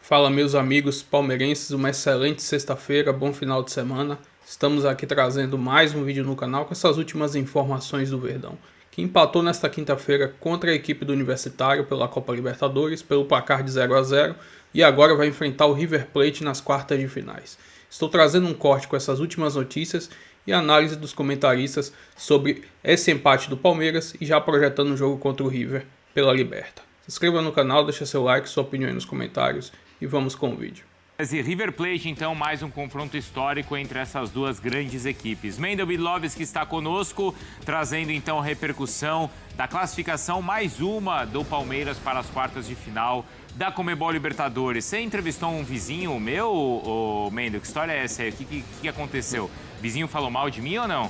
Fala, meus amigos palmeirenses, uma excelente sexta-feira, bom final de semana. Estamos aqui trazendo mais um vídeo no canal com essas últimas informações do Verdão, que empatou nesta quinta-feira contra a equipe do Universitário pela Copa Libertadores, pelo placar de 0-0, e agora vai enfrentar o River Plate nas quartas de finais. Estou trazendo um corte com essas últimas notícias e análise dos comentaristas sobre esse empate do Palmeiras e já projetando o jogo contra o River pela Liberta. Se inscreva no canal, deixa seu like, sua opinião aí nos comentários e vamos com o vídeo. E River Plate, então, mais um confronto histórico entre essas duas grandes equipes. Mendel Bilovski está conosco, trazendo então a repercussão da classificação, mais uma do Palmeiras para as quartas de final da Conmebol Libertadores. Você entrevistou um vizinho meu, Mendel? Que história é essa aí? O que aconteceu? O vizinho falou mal de mim ou não?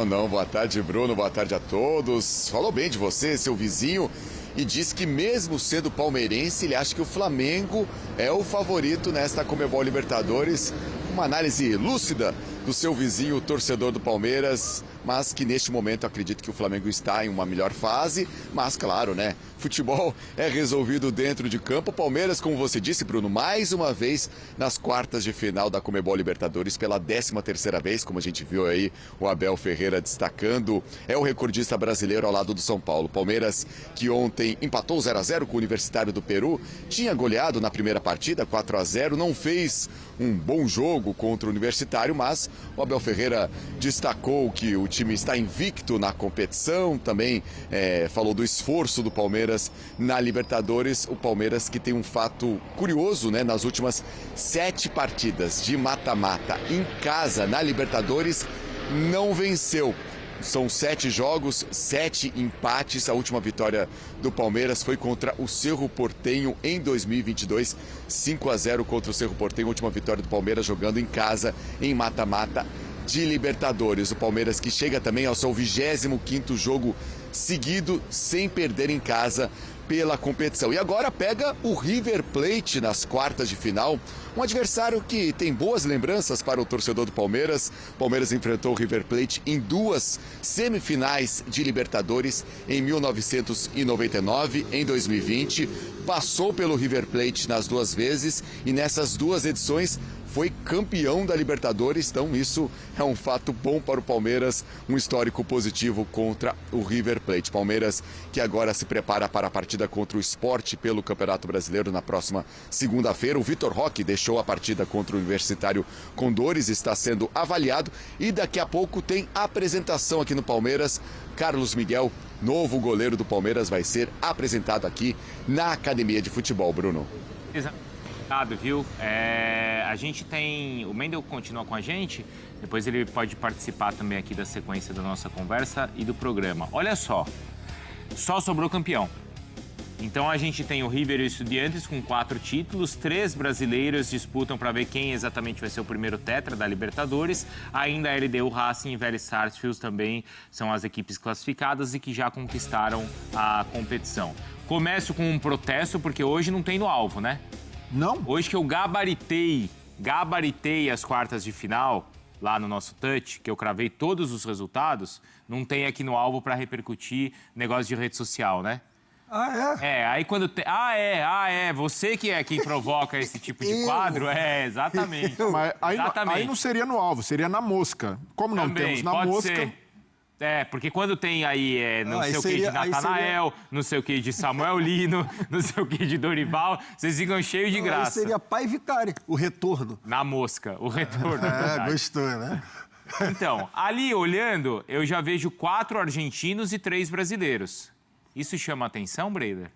Não. Boa tarde, Bruno. Boa tarde a todos. Falou bem de você, seu vizinho. E diz que mesmo sendo palmeirense, ele acha que o Flamengo é o favorito nesta Conmebol Libertadores. Uma análise lúcida do seu vizinho, torcedor do Palmeiras, mas que neste momento acredito que o Flamengo está em uma melhor fase. Mas claro, né? Futebol é resolvido dentro de campo. O Palmeiras, como você disse, Bruno, mais uma vez nas quartas de final da Conmebol Libertadores pela 13ª vez, como a gente viu aí o Abel Ferreira destacando. É o recordista brasileiro ao lado do São Paulo. Palmeiras que ontem empatou 0-0 com o Universitário do Peru, tinha goleado na primeira partida 4-0, não fez um bom jogo contra o Universitário, mas o Abel Ferreira destacou que o time está invicto na competição, também falou do esforço do Palmeiras na Libertadores. O Palmeiras que tem um fato curioso, né? Nas últimas 7 partidas de mata-mata em casa na Libertadores, não venceu. São 7 jogos, 7 empates. A última vitória do Palmeiras foi contra o Cerro Porteño em 2022, 5-0 contra o Cerro Porteño. A última vitória do Palmeiras jogando em casa, em mata-mata de Libertadores. O Palmeiras que chega também ao seu 25º jogo seguido sem perder em casa pela competição. E agora pega o River Plate nas quartas de final, um adversário que tem boas lembranças para o torcedor do Palmeiras. O Palmeiras enfrentou o River Plate em 2 semifinais de Libertadores, em 1999, em 2020. Passou pelo River Plate nas 2 vezes e nessas 2 edições foi campeão da Libertadores, então isso é um fato bom para o Palmeiras, um histórico positivo contra o River Plate. Palmeiras que agora se prepara para a partida contra o Sport pelo Campeonato Brasileiro na próxima segunda-feira. O Vitor Roque deixou a partida contra o Universitário com dores, está sendo avaliado e daqui a pouco tem apresentação aqui no Palmeiras. Carlos Miguel, novo goleiro do Palmeiras, vai ser apresentado aqui na Academia de Futebol, Bruno. Obrigado, viu? A gente tem... O Mendel continua com a gente, depois ele pode participar também aqui da sequência da nossa conversa e do programa. Olha só sobrou campeão. Então a gente tem o River e o Estudiantes com 4 títulos, 3 brasileiros disputam para ver quem exatamente vai ser o primeiro tetra da Libertadores. Ainda a LDU, Racing e Vélez Sarsfield também são as equipes classificadas e que já conquistaram a competição. Começo com um protesto, porque hoje não tem no alvo, né? Não? Hoje que eu gabaritei as quartas de final, lá no nosso touch, que eu cravei todos os resultados, não tem aqui no alvo para repercutir negócio de rede social, né? Ah, é? Aí quando tem... você que é quem provoca esse tipo de quadro? Exatamente. Mas exatamente. Aí não seria no alvo, seria na mosca. Como não também, temos na pode mosca... ser. Porque quando tem aí não sei o que de Natanael, não sei o que de Samuel Lino, não sei o que de Dorival, vocês ficam cheios de graça. Aí seria pai Vicari, o retorno. Na mosca, o retorno. Gostou, né? Então, ali olhando, eu já vejo 4 argentinos e 3 brasileiros. Isso chama atenção, Breider?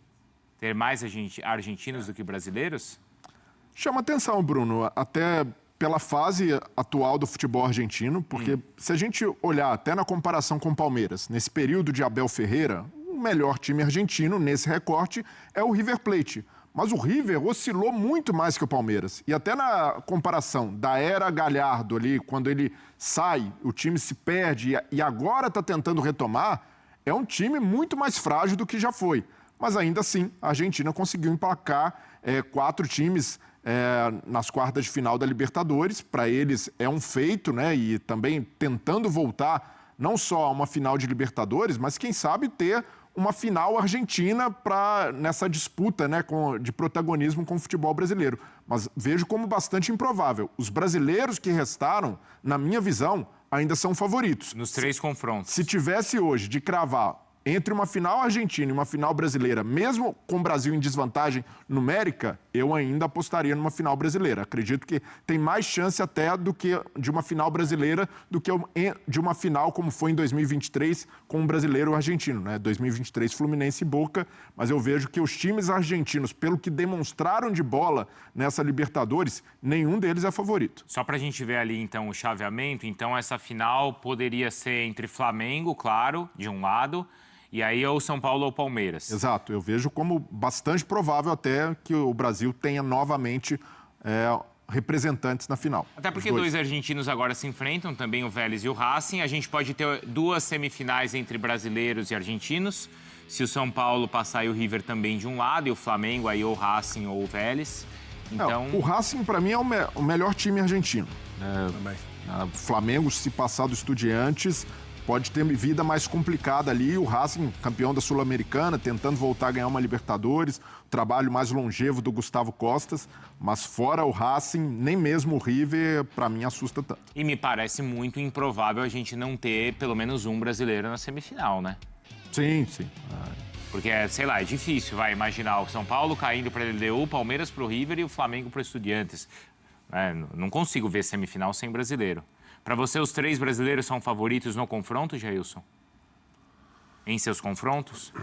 Ter mais argentinos do que brasileiros? Chama atenção, Bruno, até pela fase atual do futebol argentino, porque se a gente olhar até na comparação com o Palmeiras, nesse período de Abel Ferreira, o melhor time argentino nesse recorte é o River Plate. Mas o River oscilou muito mais que o Palmeiras. E até na comparação da era Galhardo ali, quando ele sai, o time se perde e agora está tentando retomar, é um time muito mais frágil do que já foi. Mas ainda assim, a Argentina conseguiu emplacar 4 times nas quartas de final da Libertadores. Para eles é um feito, né? E também tentando voltar não só a uma final de Libertadores, mas quem sabe ter uma final argentina nessa disputa, né, de protagonismo com o futebol brasileiro. Mas vejo como bastante improvável. Os brasileiros que restaram, na minha visão, ainda são favoritos. Nos 3 confrontos. Se tivesse hoje de cravar entre uma final argentina e uma final brasileira, mesmo com o Brasil em desvantagem numérica, eu ainda apostaria numa final brasileira. Acredito que tem mais chance até do que de uma final brasileira do que de uma final como foi em 2023 com um brasileiro argentino, né? 2023 Fluminense e Boca, mas eu vejo que os times argentinos, pelo que demonstraram de bola nessa Libertadores, nenhum deles é favorito. Só para a gente ver ali, então, o chaveamento, então essa final poderia ser entre Flamengo, claro, de um lado, e aí ou São Paulo ou Palmeiras. Exato, eu vejo como bastante provável até que o Brasil tenha novamente representantes na final. Até porque 2 argentinos agora se enfrentam, também o Vélez e o Racing. A gente pode ter 2 semifinais entre brasileiros e argentinos. Se o São Paulo passar e o River também de um lado, e o Flamengo aí ou o Racing ou o Vélez. Então... o Racing, para mim, é o melhor time argentino. O Flamengo, se passar do Estudiantes, pode ter vida mais complicada ali. O Racing, campeão da Sul-Americana, tentando voltar a ganhar uma Libertadores, trabalho mais longevo do Gustavo Costas, mas fora o Racing, nem mesmo o River, para mim, assusta tanto. E me parece muito improvável a gente não ter pelo menos um brasileiro na semifinal, né? Sim. Porque, sei lá, é difícil, vai imaginar o São Paulo caindo para a LDU, o Palmeiras para o River e o Flamengo para o Estudiantes. Não consigo ver semifinal sem brasileiro. Para você, os 3 brasileiros são favoritos no confronto, Jailson? Em seus confrontos?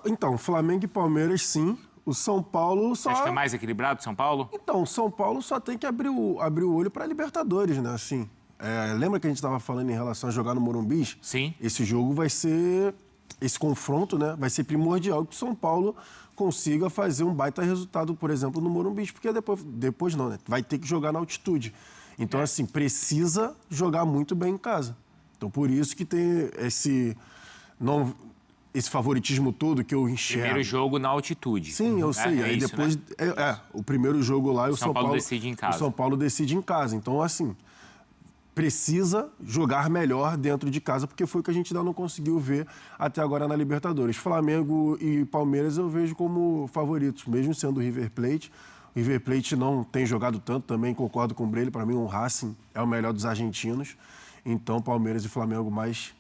Então, Flamengo e Palmeiras, sim. O São Paulo só... Você acha que é mais equilibrado, São Paulo? Então, o São Paulo só tem que abrir o olho para a Libertadores, né? Assim, lembra que a gente estava falando em relação a jogar no Morumbi? Sim. Esse jogo vai ser... Esse confronto, né, vai ser primordial que o São Paulo consiga fazer um baita resultado, por exemplo, no Morumbi, porque depois não, né? Vai ter que jogar na altitude. Então, assim, precisa jogar muito bem em casa. Então, por isso que tem esse favoritismo todo que eu enxergo. Primeiro jogo na altitude. Sim, eu sei. Aí isso, depois, né? O primeiro jogo lá e o São Paulo decide em casa. O São Paulo decide em casa. Então, assim, precisa jogar melhor dentro de casa, porque foi o que a gente ainda não conseguiu ver até agora na Libertadores. Flamengo e Palmeiras eu vejo como favoritos, mesmo sendo o River Plate. O River Plate não tem jogado tanto, também concordo com o Breile. Para mim, o Racing é o melhor dos argentinos. Então, Palmeiras e Flamengo mais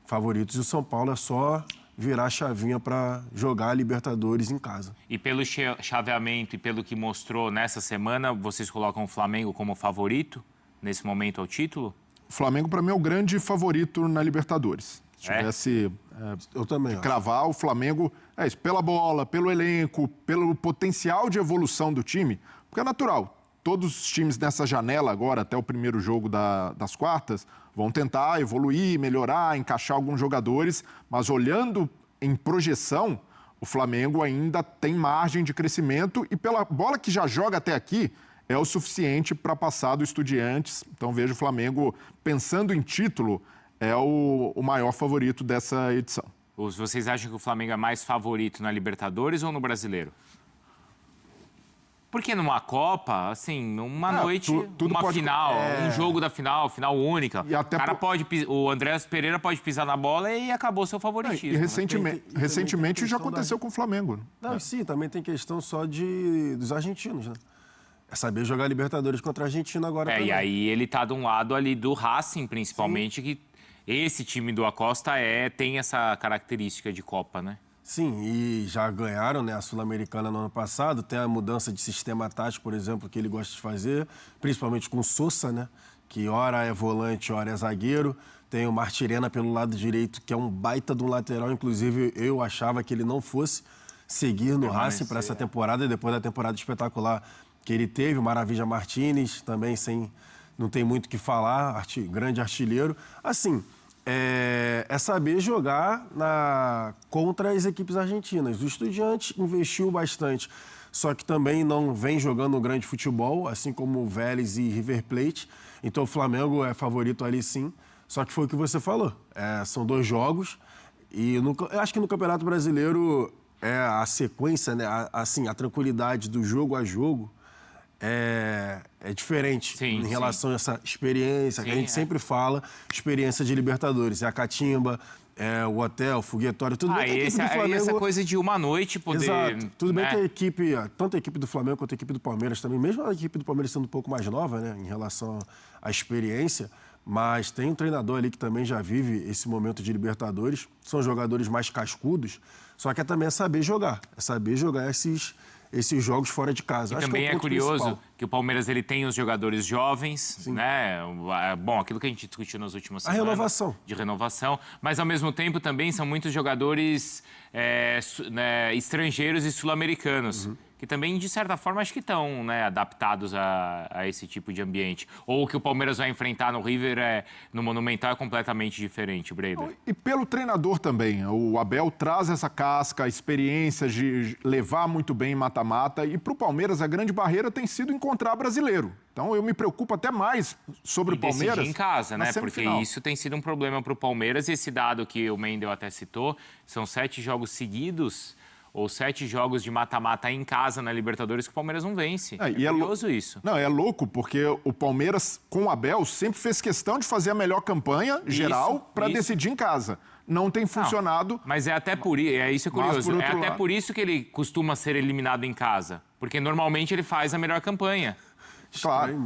favoritos. E o São Paulo é só virar a chavinha para jogar a Libertadores em casa. E pelo chaveamento e pelo que mostrou nessa semana, vocês colocam o Flamengo como favorito nesse momento ao título? O Flamengo, para mim, é o grande favorito na Libertadores. Se tivesse eu também de cravar, o Flamengo, isso, pela bola, pelo elenco, pelo potencial de evolução do time, porque é natural. Todos os times nessa janela agora, até o primeiro jogo das quartas, vão tentar evoluir, melhorar, encaixar alguns jogadores, mas olhando em projeção, o Flamengo ainda tem margem de crescimento e pela bola que já joga até aqui, é o suficiente para passar do Estudiantes. Então vejo o Flamengo, pensando em título, é o maior favorito dessa edição. Vocês acham que o Flamengo é mais favorito na Libertadores ou no Brasileiro? Porque numa Copa, assim, uma noite, uma final, um jogo da final, final única, e até o Andrés Pereira pode pisar na bola e acabou seu favoritismo. E recentemente já aconteceu com o Flamengo. Não, sim, também tem questão só dos argentinos, né? É saber jogar Libertadores contra a Argentina agora também. E aí ele tá de um lado ali do Racing, principalmente, que esse time do Acosta tem essa característica de Copa, né? Sim, e já ganharam, né, a Sul-Americana no ano passado. Tem a mudança de sistema tático, por exemplo, que ele gosta de fazer, principalmente com o Sousa, né, que ora é volante, ora é zagueiro. Tem o Martirena pelo lado direito, que é um baita de um lateral. Inclusive, eu achava que ele não fosse seguir no Racing para essa temporada, depois da temporada espetacular que ele teve. O Maravilha Martínez também, não tem muito o que falar, grande artilheiro. Assim, é saber jogar contra as equipes argentinas. O Estudiantes investiu bastante, só que também não vem jogando um grande futebol, assim como o Vélez e River Plate. Então o Flamengo é favorito ali sim, só que foi o que você falou. São 2 jogos e eu acho que no Campeonato Brasileiro a sequência, né, a tranquilidade do jogo a jogo é diferente em relação a essa experiência que a gente sempre fala, experiência de Libertadores. É a catimba, o hotel, foguetório, tudo bem que a equipe do Aí Flamengo... essa coisa de uma noite poder... Exato. Tudo bem né? que a equipe, tanto a equipe do Flamengo quanto a equipe do Palmeiras também, mesmo a equipe do Palmeiras sendo um pouco mais nova, né, em relação à experiência, mas tem um treinador ali que também já vive esse momento de Libertadores, são jogadores mais cascudos, só que também é saber jogar esses jogos fora de casa. E Acho também que é o ponto curioso principal. que o Palmeiras ele tem os jogadores jovens, né? Bom, aquilo que a gente discutiu nas últimas semanas. Renovação. De renovação. Mas, ao mesmo tempo, também são muitos jogadores estrangeiros e sul-americanos. Que também, de certa forma, acho que estão, né, adaptados a esse tipo de ambiente. Ou o que o Palmeiras vai enfrentar no River, no Monumental, é completamente diferente, Breider. E pelo treinador também. O Abel traz essa casca, a experiência de levar muito bem em mata-mata. E para o Palmeiras, a grande barreira tem sido encontrar brasileiro. Então, eu me preocupo até mais sobre o Palmeiras. Decidir em casa, né? Porque semifinal. isso tem sido um problema para o Palmeiras. E esse dado que o Mendel até citou, são 7 jogos seguidos... ou 7 jogos de mata-mata em casa na Libertadores que o Palmeiras não vence. É curioso isso. Não, é louco, porque o Palmeiras, com o Abel, sempre fez questão de fazer a melhor campanha geral para decidir em casa. Não tem funcionado. Não, mas é até por isso, isso é curioso. É até por isso que ele costuma ser eliminado em casa. Porque normalmente ele faz a melhor campanha. Claro,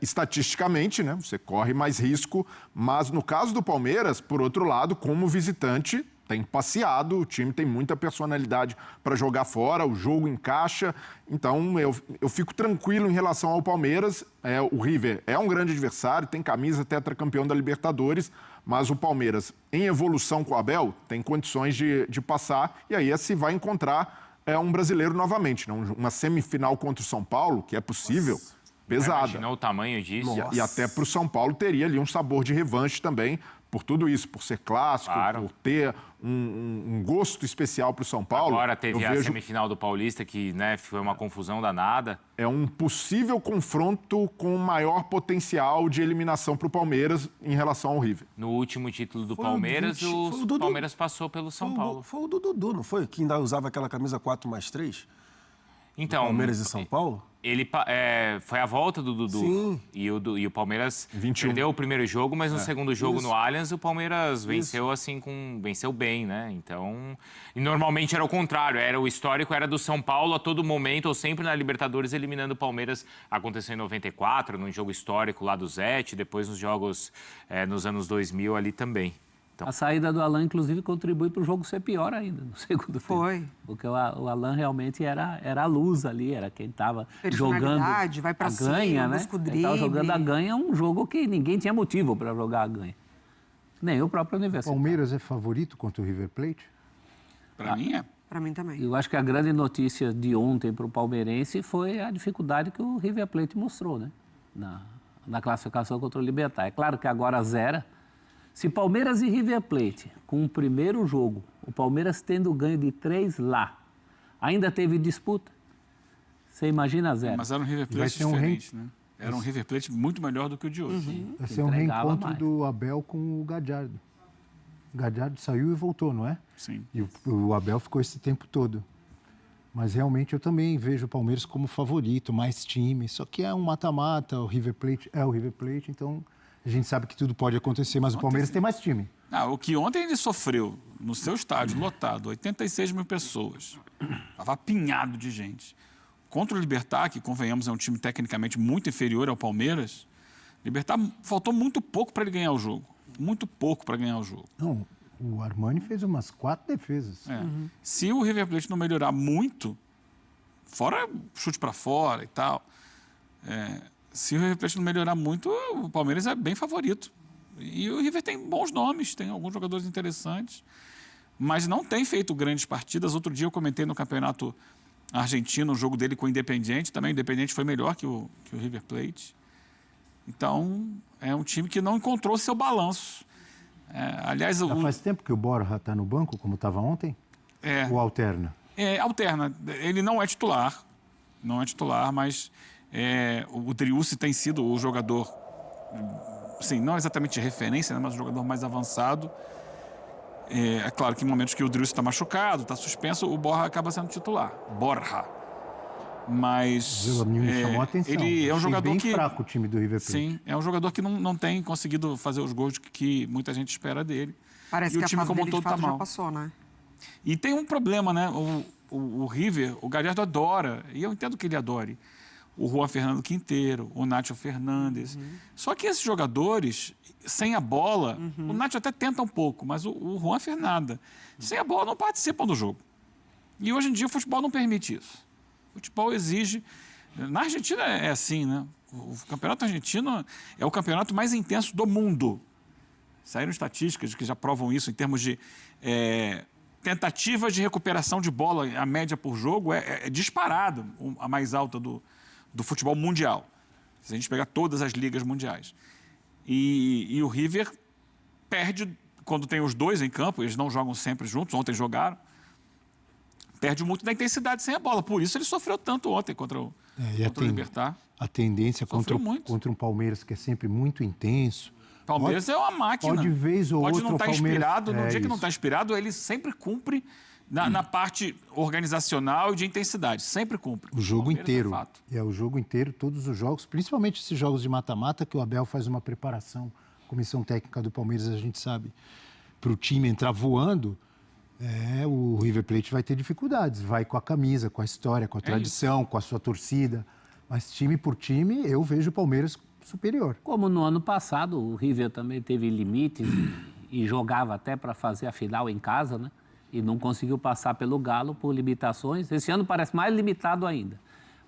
estatisticamente, né? Você corre mais risco, mas no caso do Palmeiras, por outro lado, como visitante, tem passeado, o time tem muita personalidade para jogar fora, o jogo encaixa. Então, eu fico tranquilo em relação ao Palmeiras. O River é um grande adversário, tem camisa tetracampeão da Libertadores, mas o Palmeiras, em evolução com o Abel, tem condições de passar, e aí se vai encontrar um brasileiro novamente. Né? Uma semifinal contra o São Paulo, que é possível, pesada. Imaginou o tamanho disso? E até para o São Paulo teria ali um sabor de revanche também, por tudo isso, por ser clássico, por ter um gosto especial para o São Paulo. Agora teve a semifinal do Paulista, que, né, foi uma confusão danada. É um possível confronto com maior potencial de eliminação para o Palmeiras em relação ao River. No último título do Palmeiras, o Palmeiras passou pelo São Paulo. Foi o do Dudu, não foi? Que ainda usava aquela camisa 4+3? Então, Palmeiras e São Paulo? Ele foi a volta do Dudu. Sim. E o Palmeiras 21. perdeu o primeiro jogo, mas no segundo jogo no Allianz o Palmeiras venceu venceu bem, né? Então, e normalmente era o contrário, o histórico era do São Paulo a todo momento, ou sempre na Libertadores eliminando o Palmeiras. Aconteceu em 94, num jogo histórico lá do Zete, depois nos jogos nos anos 2000 ali também. Então... A saída do Alan, inclusive, contribui para o jogo ser pior ainda, no segundo tempo. Foi. Porque o Alan realmente era a luz ali, era quem estava jogando vai pra a ganha, né? Ele estava jogando a ganha, um jogo que ninguém tinha motivo para jogar a ganha. Nem o próprio Universitário. Palmeiras é favorito contra o River Plate? Para mim é. Para mim também. Eu acho que a grande notícia de ontem para o palmeirense foi a dificuldade que o River Plate mostrou, né? Na classificação contra o Libertad. É claro que agora zera. Se Palmeiras e River Plate, com o primeiro jogo, o Palmeiras tendo ganho de 3 lá, ainda teve disputa, você imagina zero. Mas era um River Plate diferente, né? Era um River Plate muito melhor do que o de hoje. Vai ser um reencontro do Abel com o Gallardo. O Gallardo saiu e voltou, não é? Sim. E o Abel ficou esse tempo todo. Mas realmente eu também vejo o Palmeiras como favorito, mais time. Só que é um mata-mata, o River Plate é o River Plate, então... A gente sabe que tudo pode acontecer, mas o Palmeiras tem mais time. O que ontem ele sofreu no seu estádio, lotado, 86 mil pessoas. Estava apinhado de gente. Contra o Libertad, que, convenhamos, é um time tecnicamente muito inferior ao Palmeiras, Libertad faltou muito pouco para ele ganhar o jogo. Muito pouco para ganhar o jogo. Não, o Armani fez umas 4 defesas. Se o River Plate não melhorar muito, fora chute para fora e tal... Se o River Plate não melhorar muito, o Palmeiras é bem favorito. E o River tem bons nomes, tem alguns jogadores interessantes, mas não tem feito grandes partidas. Outro dia eu comentei no Campeonato Argentino o jogo dele com o Independiente. Também o Independiente foi melhor que o River Plate. Então, é um time que não encontrou seu balanço. Aliás, faz tempo que o Borja está no banco, como estava ontem? Ou alterna? Alterna. Ele não é titular, mas... o Driussi tem sido o jogador, assim, não exatamente de referência, né, mas o jogador mais avançado. É claro que em momentos que o Driussi está machucado, está suspenso, o Borja acaba sendo titular. Mas me chamou a atenção. Ele é um jogador bem que... fraco o time do River Plate. Sim, é um jogador que não tem conseguido fazer os gols que muita gente espera dele. Parece e que o time a fase como um dele, todo de fato, tá mal. já passou, né? E tem um problema, né? O River, o Galhardo adora, e eu entendo que ele adore, o Juan Fernando Quinteiro, o Nacho Fernandes. Só que esses jogadores, sem a bola, o Nacho até tenta um pouco, mas o Juan Fernanda, sem a bola, não participam do jogo. E hoje em dia o futebol não permite isso. O futebol exige... Na Argentina é assim, né? O campeonato argentino é o campeonato mais intenso do mundo. Saíram estatísticas que já provam isso em termos de tentativas de recuperação de bola, a média por jogo é disparado, a mais alta do futebol mundial. Se a gente pegar todas as ligas mundiais. E o River perde quando tem os dois em campo, eles não jogam sempre juntos, ontem jogaram, perde muito da intensidade sem a bola. Por isso ele sofreu tanto ontem contra o Libertad. A tendência contra um Palmeiras que é sempre muito intenso. Palmeiras é uma máquina. Pode vez ou pode outra não estar inspirado, no dia que não isso. está inspirado, ele sempre cumpre na parte organizacional e de intensidade. Sempre cumpre. O jogo inteiro. É o jogo inteiro, todos os jogos, principalmente esses jogos de mata-mata, que o Abel faz uma preparação. Comissão técnica do Palmeiras, a gente sabe, para o time entrar voando, o River Plate vai ter dificuldades. Vai com a camisa, com a história, com a tradição, com a sua torcida. Mas time por time, eu vejo o Palmeiras superior. Como no ano passado, o River também teve limites e jogava até para fazer a final em casa, né? E não conseguiu passar pelo Galo por limitações. Esse ano parece mais limitado ainda.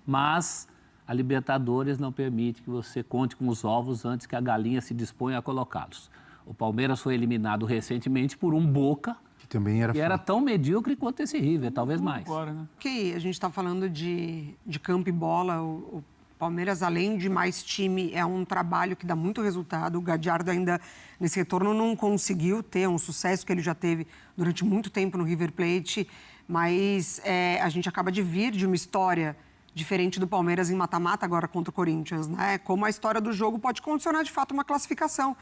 Mas a Libertadores não permite que você conte com os ovos antes que a galinha se disponha a colocá-los. O Palmeiras foi eliminado recentemente por um Boca, que também era tão medíocre quanto esse River, talvez mais. Agora, né? Que a gente está falando de campo e bola, o Palmeiras, além de mais time, é um trabalho que dá muito resultado. O Gallardo ainda, nesse retorno, não conseguiu ter um sucesso que ele já teve durante muito tempo no River Plate, mas a gente acaba de vir de uma história diferente do Palmeiras em mata-mata agora contra o Corinthians, né? Como a história do jogo pode condicionar, de fato, uma classificação.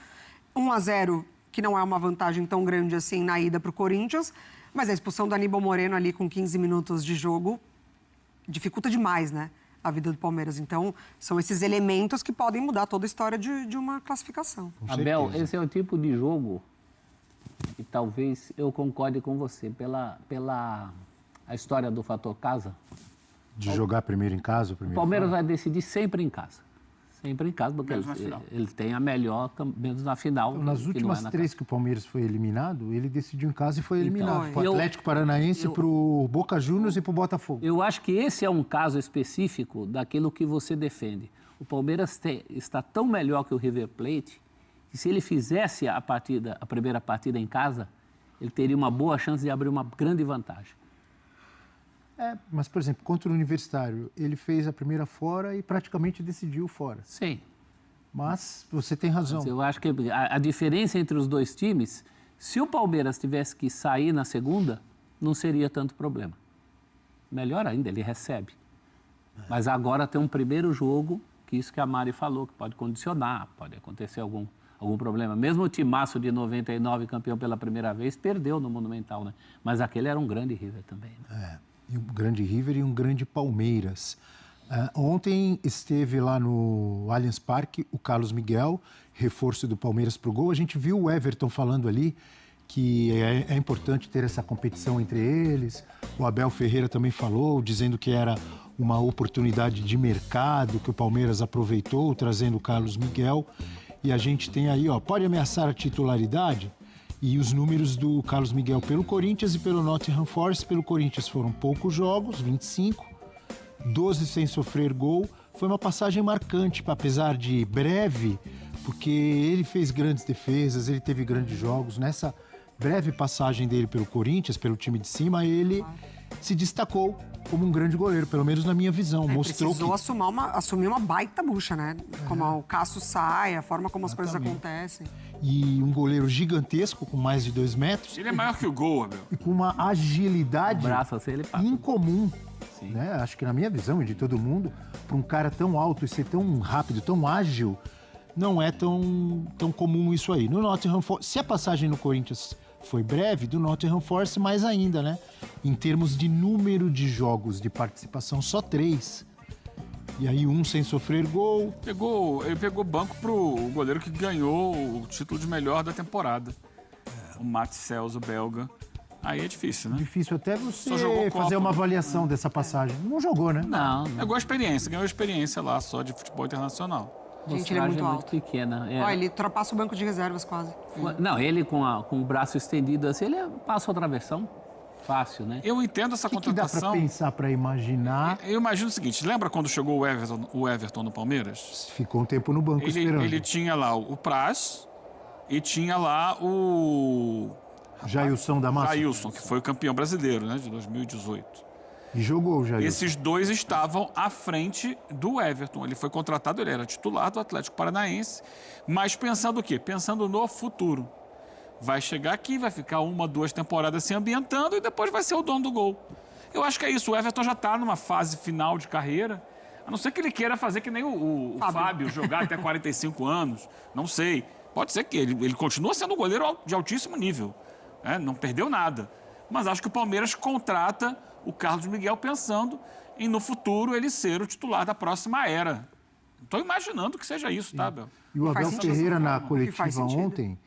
1-0, que não é uma vantagem tão grande assim na ida para o Corinthians, mas a expulsão do Aníbal Moreno ali com 15 minutos de jogo dificulta demais, né? A vida do Palmeiras. Então, são esses elementos que podem mudar toda a história de uma classificação. Abel, esse é o tipo de jogo e talvez eu concorde com você pela a história do fator casa. De jogar primeiro em casa, O Palmeiras vai decidir sempre em casa. Sempre em casa, porque ele tem a melhor, menos na final. Então, nas últimas três que o Palmeiras foi eliminado, ele decidiu em casa e foi eliminado. Para o Atlético Paranaense, para o Boca Juniors e para o Botafogo. Eu acho que esse é um caso específico daquilo que você defende. O Palmeiras está tão melhor que o River Plate que se ele fizesse a primeira partida em casa, ele teria uma boa chance de abrir uma grande vantagem. Mas, por exemplo, contra o Universitário, ele fez a primeira fora e praticamente decidiu fora. Sim. Mas você tem razão. Mas eu acho que a diferença entre os dois times, se o Palmeiras tivesse que sair na segunda, não seria tanto problema. Melhor ainda, ele recebe. Mas agora tem um primeiro jogo, que isso que a Mari falou, que pode condicionar, pode acontecer algum problema. Mesmo o timaço de 99, campeão pela primeira vez, perdeu no Monumental, né? Mas aquele era um grande River também, né? Um grande River e um grande Palmeiras. Ontem esteve lá no Allianz Parque o Carlos Miguel, reforço do Palmeiras para o gol. A gente viu o Everton falando ali que é importante ter essa competição entre eles. O Abel Ferreira também falou, dizendo que era uma oportunidade de mercado que o Palmeiras aproveitou, trazendo o Carlos Miguel. E a gente tem aí, pode ameaçar a titularidade? E os números do Carlos Miguel pelo Corinthians e pelo Nottingham Forest. Pelo Corinthians foram poucos jogos, 25, 12 sem sofrer gol. Foi uma passagem marcante, apesar de breve, porque ele fez grandes defesas, ele teve grandes jogos. Nessa breve passagem dele pelo Corinthians, pelo time de cima, ele se destacou como um grande goleiro, pelo menos na minha visão. Mostrou precisou assumir uma baita bucha, né? Como o Cássio sai, a forma como as coisas acontecem. E um goleiro gigantesco, com mais de 2 metros. Ele é maior que o gol, Abel. E com uma agilidade incomum. Né? Acho que na minha visão e de todo mundo, para um cara tão alto e ser tão rápido, tão ágil, não é tão comum isso aí. No Nottingham Forest, se a passagem no Corinthians foi breve, do Nottingham Forest mais ainda, né? Em termos de número de jogos de participação, só 3. E aí sem sofrer gol. Ele pegou banco pro goleiro que ganhou o título de melhor da temporada. o Mats Cels, o belga. Aí é difícil, né? Difícil até você Só jogou fazer Copa. uma avaliação dessa passagem. Não jogou, né? Não, Ganhou experiência lá só de futebol internacional. Gente, ele é muito alto. pequena. Ó, ele ultrapassa o banco de reservas quase. Não, ele com o braço estendido assim, ele passa a travessão. Fácil, né? Eu entendo essa O que dá contratação. para pensar, para imaginar? Eu imagino o seguinte, lembra quando chegou o Everton no Palmeiras? Ficou um tempo no banco esperando. Ele tinha lá o Praz e tinha lá o... Jailson da Massa. Jailson, que foi o campeão brasileiro, né, de 2018. E jogou o Jailson. Esses dois estavam à frente do Everton. Ele foi contratado, ele era titular do Atlético Paranaense, mas pensando o quê? Pensando no futuro. Vai chegar aqui, vai ficar 1, 2 temporadas se ambientando e depois vai ser o dono do gol. Eu acho que é isso. O Everton já está numa fase final de carreira, a não ser que ele queira fazer que nem o Fábio, jogar até 45 anos. Não sei. Pode ser que ele continua sendo um goleiro de altíssimo nível. Não perdeu nada. Mas acho que o Palmeiras contrata o Carlos Miguel pensando em, no futuro, ele ser o titular da próxima era. Estou imaginando que seja isso, tá, Bel? E o Abel Ferreira, na faz coletiva sentido. ontem,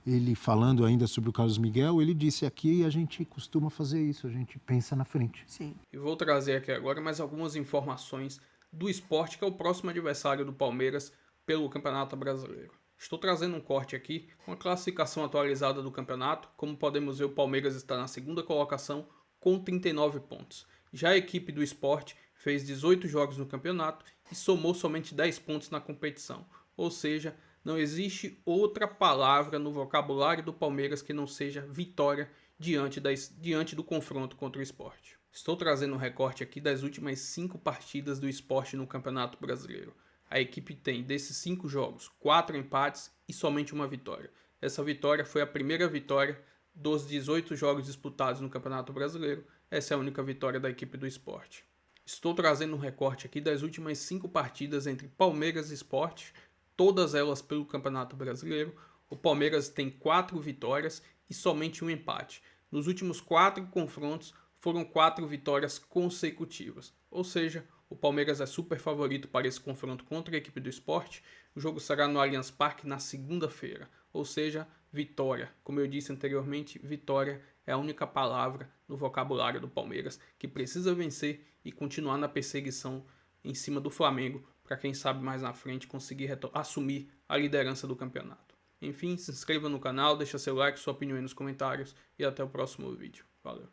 ele falando ainda sobre o Carlos Miguel, ele disse: aqui a gente costuma fazer isso, a gente pensa na frente. Sim. E vou trazer aqui agora mais algumas informações do Sport, que é o próximo adversário do Palmeiras pelo Campeonato Brasileiro. Estou trazendo um corte aqui com a classificação atualizada do campeonato. Como podemos ver, o Palmeiras está na segunda colocação com 39 pontos. Já a equipe do Sport fez 18 jogos no campeonato e somou somente 10 pontos na competição. Ou seja, não existe outra palavra no vocabulário do Palmeiras que não seja vitória diante do confronto contra o Sport. Estou trazendo um recorte aqui das últimas 5 partidas do Sport no Campeonato Brasileiro. A equipe tem, desses 5 jogos, 4 empates e somente uma vitória. Essa vitória foi a primeira vitória dos 18 jogos disputados no Campeonato Brasileiro. Essa é a única vitória da equipe do Sport. Estou trazendo um recorte aqui das últimas 5 partidas entre Palmeiras e Sport, todas elas pelo Campeonato Brasileiro. O Palmeiras tem 4 vitórias e somente um empate. Nos últimos 4 confrontos foram 4 vitórias consecutivas. Ou seja, o Palmeiras é super favorito para esse confronto contra a equipe do Sport. O jogo será no Allianz Parque na segunda-feira. Ou seja, vitória. Como eu disse anteriormente, vitória é a única palavra no vocabulário do Palmeiras, que precisa vencer e continuar na perseguição em cima do Flamengo, para quem sabe mais na frente conseguir assumir a liderança do campeonato. Enfim, se inscreva no canal, deixa seu like, sua opinião aí nos comentários e até o próximo vídeo. Valeu!